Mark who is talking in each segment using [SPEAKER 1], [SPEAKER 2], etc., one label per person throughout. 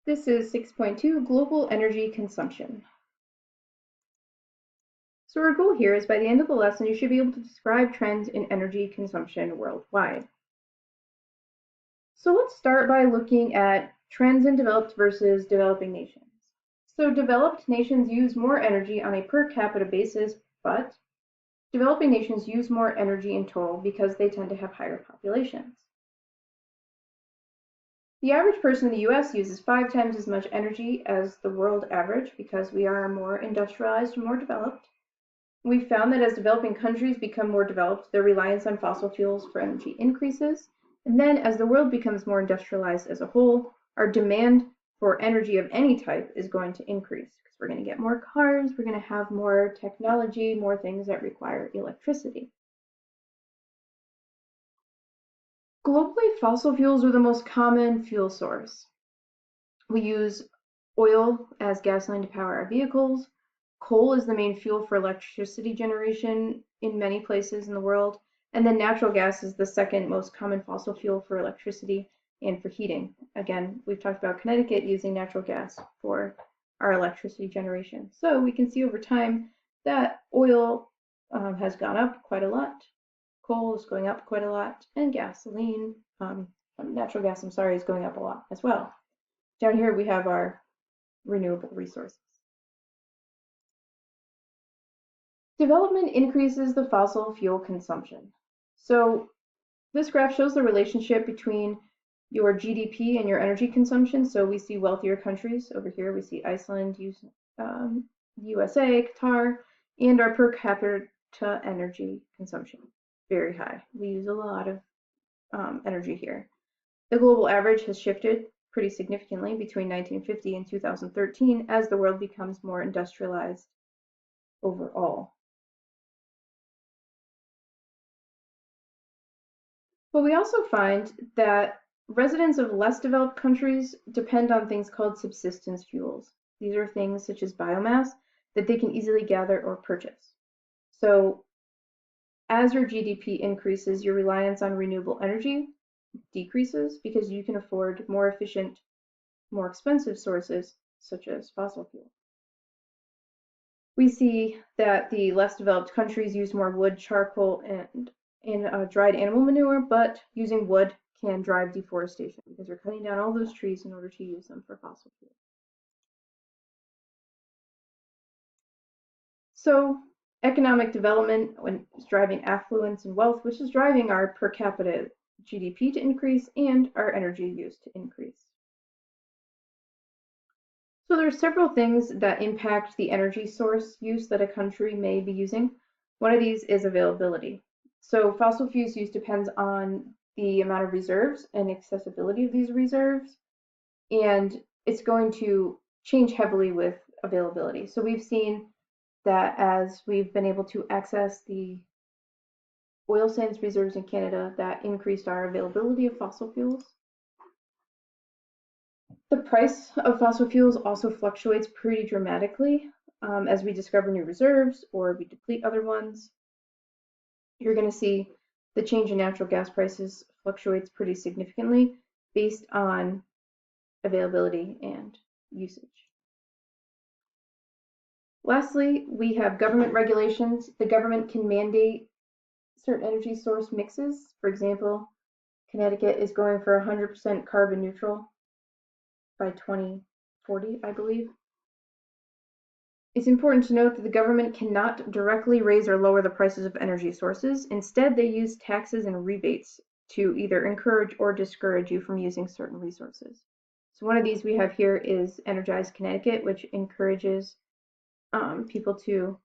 [SPEAKER 1] This is 6.2, Global Energy Consumption. So our goal here is by the end of the lesson, you should be able to describe trends in energy consumption worldwide. So let's start by looking at trends in developed versus developing nations. So developed nations use more energy on a per capita basis, but developing nations use more energy in total because they tend to have higher populations. The average person in the US uses 5 times as much energy as the world average because we are more industrialized and more developed. We found that as developing countries become more developed, their reliance on fossil fuels for energy increases. And then as the world becomes more industrialized as a whole, our demand for energy of any type is going to increase because we're going to get more cars, we're going to have more technology, more things that require electricity. Globally, fossil fuels are the most common fuel source. We use oil as gasoline to power our vehicles. Coal is the main fuel for electricity generation in many places in the world. And then natural gas is the second most common fossil fuel for electricity and for heating. Again, we've talked about Connecticut using natural gas for our electricity generation. So we can see over time that oil has gone up quite a lot. Coal is going up quite a lot, and natural gas, is going up a lot as well. Down here we have our renewable resources. Development increases the fossil fuel consumption. So this graph shows the relationship between your GDP and your energy consumption. So we see wealthier countries. Over here we see Iceland, USA, Qatar, and our per capita energy consumption. Very high. We use a lot of energy here. The global average has shifted pretty significantly between 1950 and 2013 as the world becomes more industrialized overall. But we also find that residents of less developed countries depend on things called subsistence fuels. These are things such as biomass that they can easily gather or purchase. So as your GDP increases, your reliance on renewable energy decreases because you can afford more efficient, more expensive sources such as fossil fuel. We see that the less developed countries use more wood, charcoal, and dried animal manure, but using wood can drive deforestation because you're cutting down all those trees in order to use them for fossil fuel. So economic development is driving affluence and wealth, which is driving our per capita GDP to increase and our energy use to increase. So there are several things that impact the energy source use that a country may be using. One of these is availability. So fossil fuels use depends on the amount of reserves and accessibility of these reserves, and it's going to change heavily with availability. So we've seen that as we've been able to access the oil sands reserves in Canada, that increased our availability of fossil fuels. The price of fossil fuels also fluctuates pretty dramatically as we discover new reserves or we deplete other ones. You're going to see the change in natural gas prices fluctuates pretty significantly based on availability and usage. Lastly, we have government regulations. The government can mandate certain energy source mixes. For example, Connecticut is going for 100% carbon neutral by 2040, I believe. It's important to note that the government cannot directly raise or lower the prices of energy sources. Instead, they use taxes and rebates to either encourage or discourage you from using certain resources. So one of these we have here is Energize Connecticut, which encourages people to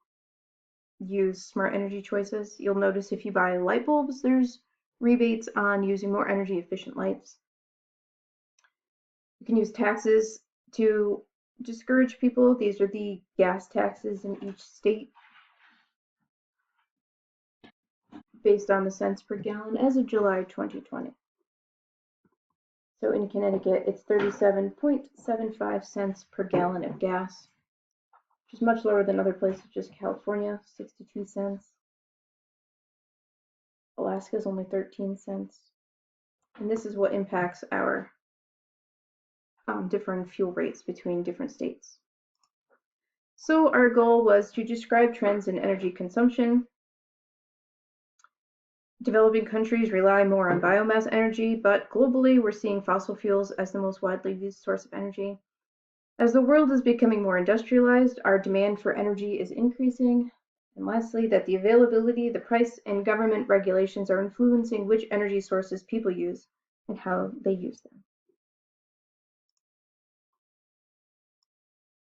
[SPEAKER 1] use smart energy choices. You'll notice if you buy light bulbs, there's rebates on using more energy efficient lights. You can use taxes to discourage people. These are the gas taxes in each state based on the cents per gallon as of July 2020. So in Connecticut, it's 37.75 cents per gallon of gas, which is much lower than other places, just California, 62 cents. Alaska is only 13 cents. And this is what impacts our different fuel rates between different states. So our goal was to describe trends in energy consumption. Developing countries rely more on biomass energy, but globally we're seeing fossil fuels as the most widely used source of energy. As the world is becoming more industrialized, our demand for energy is increasing. And lastly, that the availability, the price, and government regulations are influencing which energy sources people use and how they use them.